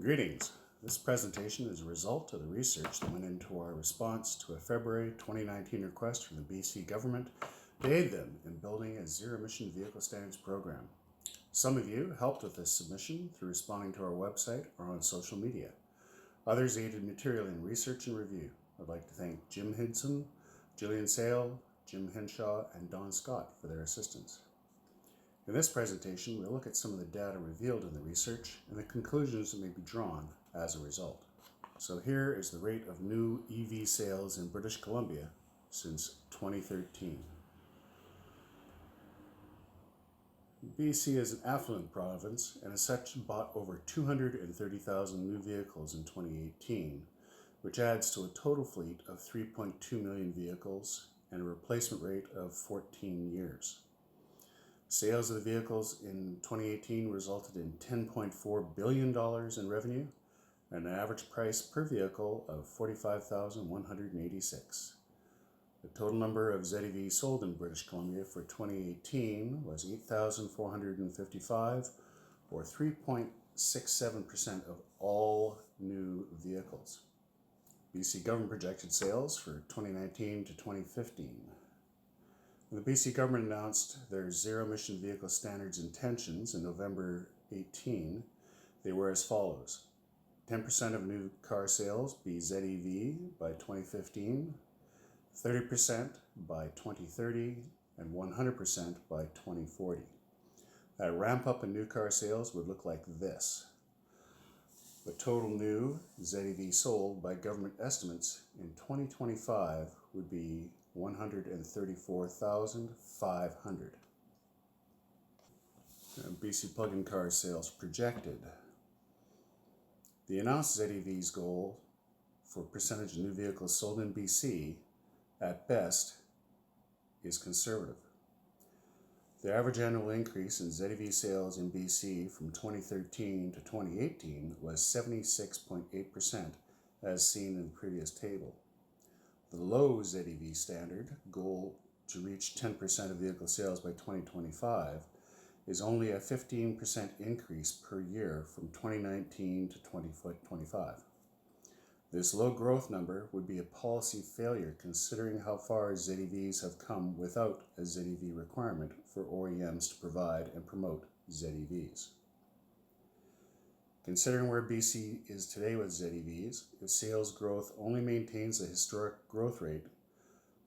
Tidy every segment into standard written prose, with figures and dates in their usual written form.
Greetings. This presentation is a result of the research that went into our response to a February 2019 request from the BC government to aid them in building a zero-emission vehicle standards program. Some of you helped with this submission through responding to our website or on social media. Others aided materially in research and review. I'd like to thank Jim Hidson, Gillian Sale, Jim Henshaw, and Don Scott for their assistance. In this presentation, we'll look at some of the data revealed in the research and the conclusions that may be drawn as a result. So here is the rate of new EV sales in British Columbia since 2013. BC is an affluent province and as such bought over 230,000 new vehicles in 2018, which adds to a total fleet of 3.2 million vehicles and a replacement rate of 14 years. Sales of the vehicles in 2018 resulted in $10.4 billion in revenue and an average price per vehicle of $45,186. The total number of ZEVs sold in British Columbia for 2018 was 8,455, or 3.67% of all new vehicles. BC government projected sales for 2019 to 2015. When the BC government announced their zero-emission vehicle standards intentions in November 18, they were as follows. 10% of new car sales be ZEV by 2015, 30% by 2030, and 100% by 2040. That ramp up in new car sales would look like this. The total new ZEV sold by government estimates in 2025 would be 134,500. BC plug-in car sales projected. The announced ZEV's goal for percentage of new vehicles sold in BC, at best, is conservative. The average annual increase in ZEV sales in BC from 2013 to 2018 was 76.8%, as seen in the previous table. The low ZEV standard goal to reach 10% of vehicle sales by 2025 is only a 15% increase per year from 2019 to 2025. This low growth number would be a policy failure considering how far ZEVs have come without a ZEV requirement for OEMs to provide and promote ZEVs. Considering where BC is today with ZEVs, if sales growth only maintains the historic growth rate,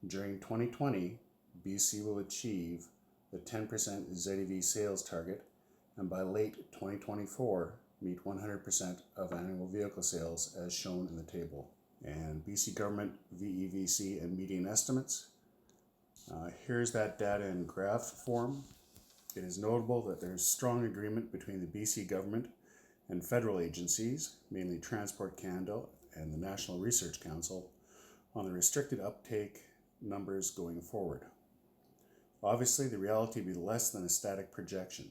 during 2020, BC will achieve the 10% ZEV sales target and by late 2024 meet 100% of annual vehicle sales as shown in the table. And BC government VEVC and median estimates. Here's that data in graph form. It is notable that there is strong agreement between the BC government and federal agencies, mainly Transport Canada and the National Research Council, on the restricted uptake numbers going forward. Obviously, the reality will be less than a static projection,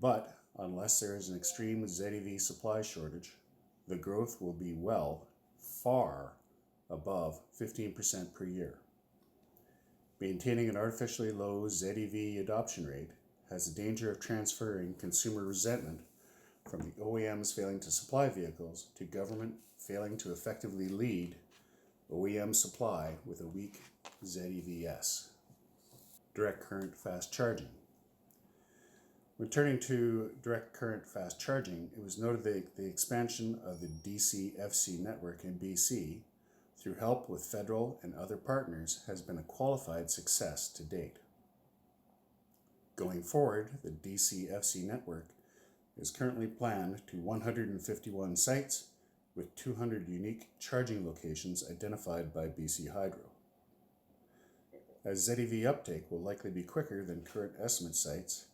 but unless there is an extreme ZEV supply shortage, the growth will be far above 15% per year. Maintaining an artificially low ZEV adoption rate has the danger of transferring consumer resentment from the OEMs failing to supply vehicles to government failing to effectively lead OEM supply with a weak ZEVs. Direct current fast charging. When turning to direct current fast charging, it was noted that the expansion of the DCFC network in BC through help with federal and other partners has been a qualified success to date. Going forward, the DCFC network is currently planned to 151 sites with 200 unique charging locations identified by BC Hydro. As ZEV uptake will likely be quicker than current estimate sites,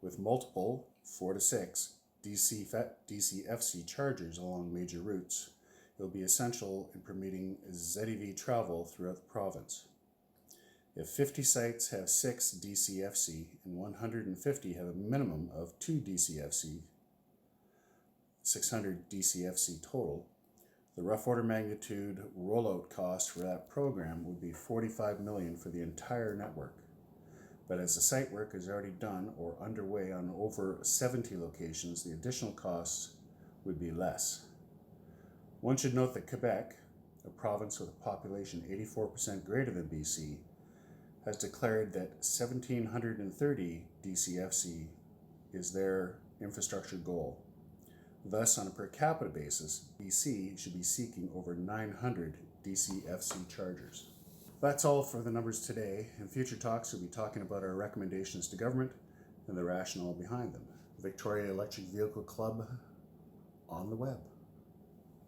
with multiple 4 to 6 DCFC chargers along major routes, it will be essential in permitting ZEV travel throughout the province. If 50 sites have 6 DCFC and 150 have a minimum of 2 DCFC, 600 DCFC total, the rough order magnitude rollout cost for that program would be $45 million for the entire network. But as the site work is already done or underway on over 70 locations, the additional costs would be less. One should note that Quebec, a province with a population 84% greater than BC, has declared that 1,730 DCFC is their infrastructure goal. Thus, on a per capita basis, BC should be seeking over 900 DCFC chargers. That's all for the numbers today. In future talks, we'll be talking about our recommendations to government and the rationale behind them. Victoria Electric Vehicle Club on the web.